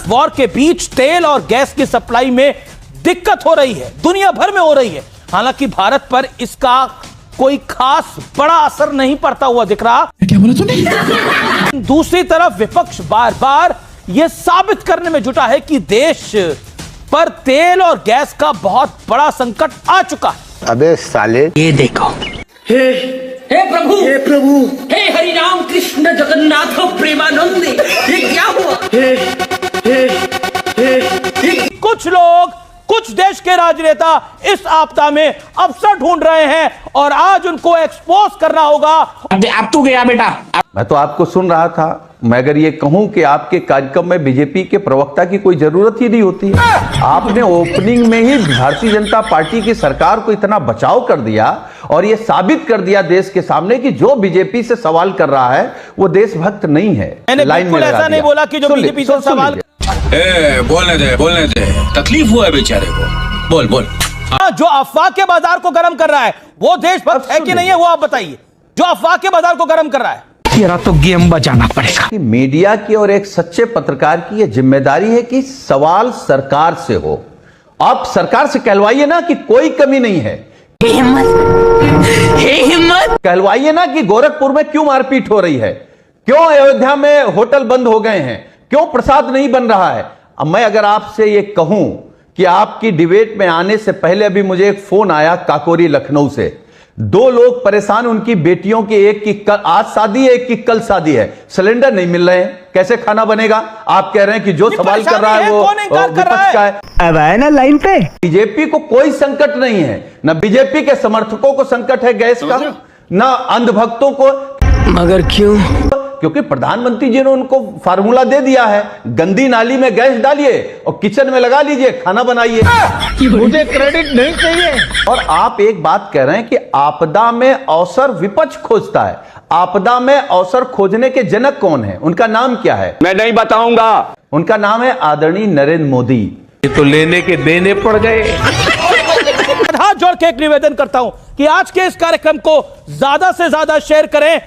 Gulf war के बीच तेल और गैस की सप्लाई में दिक्कत हो रही है, दुनिया भर में हो रही है। हालांकि भारत पर इसका कोई खास बड़ा असर नहीं पड़ता हुआ दिख रहा। क्या बोला तूने? दूसरी तरफ विपक्ष बार बार यह साबित करने में जुटा है कि देश पर तेल और गैस का बहुत बड़ा संकट आ चुका है। अबे साले, ये देखो, हे प्रभु, हे प्रभु, हे हरि राम कृष्ण जगन्नाथ प्रेमानंद, ये क्या हुआ? कुछ लोग, कुछ देश के राजनेता इस आपदा में अवसर ढूंढ रहे हैं और आज उनको एक्सपोज करना होगा। अब तू गया बेटा। मैं तो आपको सुन रहा था। मैं अगर ये कहूं कि आपके कार्यक्रम में बीजेपी के प्रवक्ता की कोई जरूरत ही नहीं होती है। आपने ओपनिंग में ही भारतीय जनता पार्टी की सरकार को इतना बचाव कर दिया और ये साबित कर दिया देश के सामने कि जो बीजेपी से सवाल कर रहा है वो देशभक्त नहीं है। मैंने बिल्कुल ऐसा नहीं बोला कि जो बीजेपी से सवाल। बोलने दे, तकलीफ हुआ है बेचारे को। बोल। जो अफवाह के बाजार को गर्म कर रहा है वो देशभक्त है कि नहीं है, वो आप बताइए। जो अफवाह के बाजार को गर्म कर रहा है, तेरा तो गेम बजाना पड़ेगा। कि मीडिया की और एक सच्चे पत्रकार की यह जिम्मेदारी है कि सवाल सरकार से हो। आप सरकार से कहलवाइए ना कि कोई कमी नहीं है। हिम्मत कहलवाइए ना कि गोरखपुर में क्यों मारपीट हो रही है, क्यों अयोध्या में होटल बंद हो गए हैं, क्यों प्रसाद नहीं बन रहा है। अब मैं अगर आपसे ये कहूं कि आपकी डिबेट में आने से पहले अभी मुझे एक फोन आया काकोरी लखनऊ से। 2 लोग परेशान, उनकी बेटियों की एक की कल आज शादी है, एक की कल शादी है, सिलेंडर नहीं मिल रहे हैं, कैसे खाना बनेगा। आप कह रहे हैं कि जो सवाल कर रहा है वो विपक्ष का है। अब आए ना लाइन पे। बीजेपी को कोई संकट नहीं है, ना बीजेपी के समर्थकों को संकट है गैस का, ना अंधभक्तों को। मगर क्यों? क्योंकि प्रधानमंत्री जी ने उनको फार्मूला दे दिया है, गंदी नाली में गैस डालिए और किचन में लगा लीजिए, खाना बनाइए। मुझे क्रेडिट नहीं चाहिए। और आप एक बात कह रहे हैं कि आपदा में अवसर विपक्ष खोजता है। आपदा में अवसर खोजने के जनक कौन है, उनका नाम क्या है? मैं नहीं बताऊंगा। उनका नाम है आदरणीय नरेंद्र मोदी। ये तो लेने के देने पड़ गए। हाथ जोड़ के एक निवेदन करता हूं कि आज के इस कार्यक्रम को ज्यादा से ज्यादा शेयर करें।